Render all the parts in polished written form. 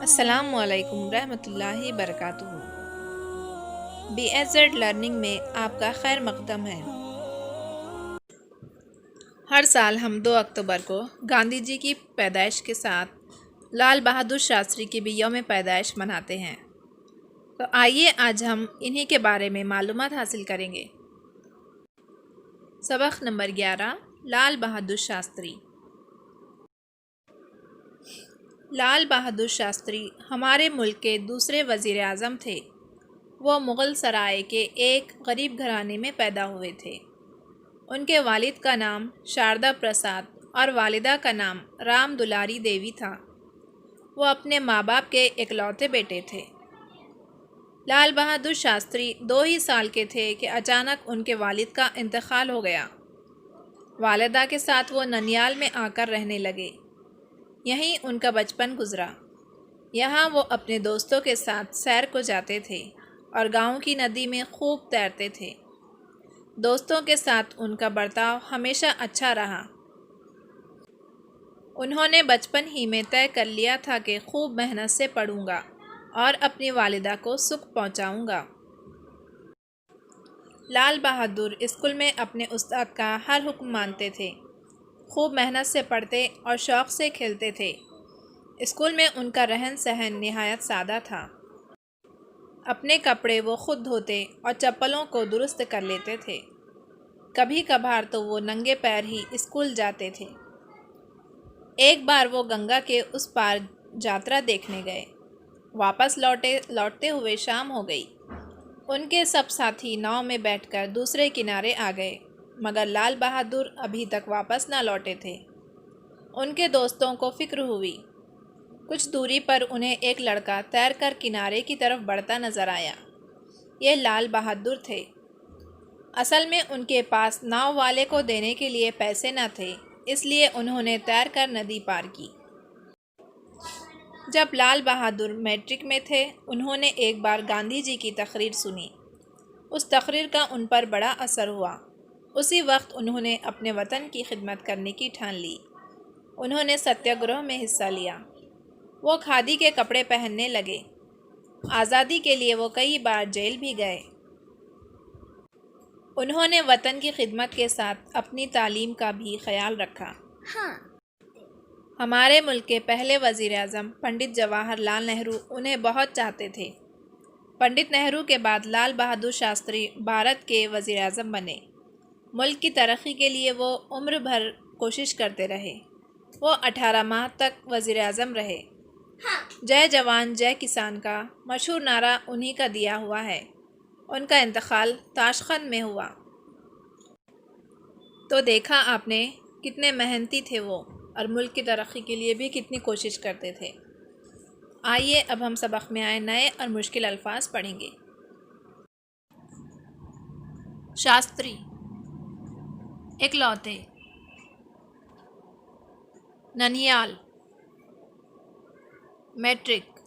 السلام علیکم رحمۃ اللہ وبرکاتہ۔ بی ایس زیڈ لرننگ میں آپ کا خیر مقدم ہے۔ ہر سال ہم 2 اکتوبر کو گاندھی جی کی پیدائش کے ساتھ لال بہادر شاستری کی بھی یوم پیدائش مناتے ہیں۔ تو آئیے آج ہم انہی کے بارے میں معلومات حاصل کریں گے۔ سبق نمبر 11 لال بہادر شاستری۔ لال بہادر شاستری ہمارے ملک کے دوسرے وزیر اعظم تھے۔ وہ مغل سرائے کے ایک غریب گھرانے میں پیدا ہوئے تھے۔ ان کے والد کا نام شاردا پرساد اور والدہ کا نام رام دلاری دیوی تھا۔ وہ اپنے ماں باپ کے اکلوتے بیٹے تھے۔ لال بہادر شاستری 2 ہی سال کے تھے کہ اچانک ان کے والد کا انتقال ہو گیا۔ والدہ کے ساتھ وہ ننیال میں آ کر رہنے لگے۔ یہیں ان کا بچپن گزرا۔ یہاں وہ اپنے دوستوں کے ساتھ سیر کو جاتے تھے اور گاؤں کی ندی میں خوب تیرتے تھے۔ دوستوں کے ساتھ ان کا برتاؤ ہمیشہ اچھا رہا۔ انہوں نے بچپن ہی میں طے کر لیا تھا کہ خوب محنت سے پڑھوں گا اور اپنی والدہ کو سکھ پہنچاؤں گا۔ لال بہادر اسکول میں اپنے استاد کا ہر حکم مانتے تھے۔ خوب محنت سے پڑھتے اور شوق سے کھیلتے تھے۔ اسکول میں ان کا رہن سہن نہایت سادہ تھا۔ اپنے کپڑے وہ خود دھوتے اور چپلوں کو درست کر لیتے تھے۔ کبھی کبھار تو وہ ننگے پیر ہی اسکول جاتے تھے۔ ایک بار وہ گنگا کے اس پار جاترا دیکھنے گئے۔ واپس لوٹتے ہوئے شام ہو گئی۔ ان کے سب ساتھی ناؤ میں بیٹھ کر دوسرے کنارے آ گئے، مگر لال بہادر ابھی تک واپس نہ لوٹے تھے۔ ان کے دوستوں کو فکر ہوئی۔ کچھ دوری پر انہیں ایک لڑکا تیر کر کنارے کی طرف بڑھتا نظر آیا۔ یہ لال بہادر تھے۔ اصل میں ان کے پاس ناؤ والے کو دینے کے لیے پیسے نہ تھے، اس لیے انہوں نے تیر کر ندی پار کی۔ جب لال بہادر میٹرک میں تھے، انہوں نے ایک بار گاندھی جی کی تقریر سنی۔ اس تقریر کا ان پر بڑا اثر ہوا۔ اسی وقت انہوں نے اپنے وطن کی خدمت کرنے کی ٹھان لی۔ انہوں نے ستیہ گرہ میں حصہ لیا۔ وہ کھادی کے کپڑے پہننے لگے۔ آزادی کے لیے وہ کئی بار جیل بھی گئے۔ انہوں نے وطن کی خدمت کے ساتھ اپنی تعلیم کا بھی خیال رکھا۔ ہمارے ملک کے پہلے وزیر اعظم پنڈت جواہر لال نہرو انہیں بہت چاہتے تھے۔ پنڈت نہرو کے بعد لال بہادر شاستری بھارت کے وزیر اعظم بنے۔ ملک کی ترقی کے لیے وہ عمر بھر کوشش کرتے رہے۔ وہ 18 ماہ تک وزیر اعظم رہے۔ جے جوان جے کسان کا مشہور نعرہ انہی کا دیا ہوا ہے۔ ان کا انتقال تاشقند میں ہوا۔ تو دیکھا آپ نے کتنے محنتی تھے وہ، اور ملک کی ترقی کے لیے بھی کتنی کوشش کرتے تھے۔ آئیے اب ہم سبق میں آئے نئے اور مشکل الفاظ پڑھیں گے۔ شاستری، اکلوتے، ننیال، میٹرک،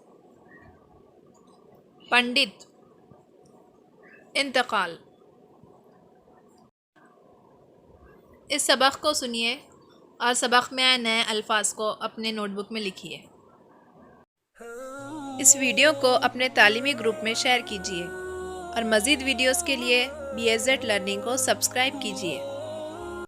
پنڈت، انتقال۔ اس سبق کو سنیے اور سبق میں آئے نئے الفاظ کو اپنے نوٹ بک میں لکھیے۔ اس ویڈیو کو اپنے تعلیمی گروپ میں شیئر کیجیے اور مزید ویڈیوز کے لیے بی ایس زیڈ لرننگ کو سبسکرائب کیجیے۔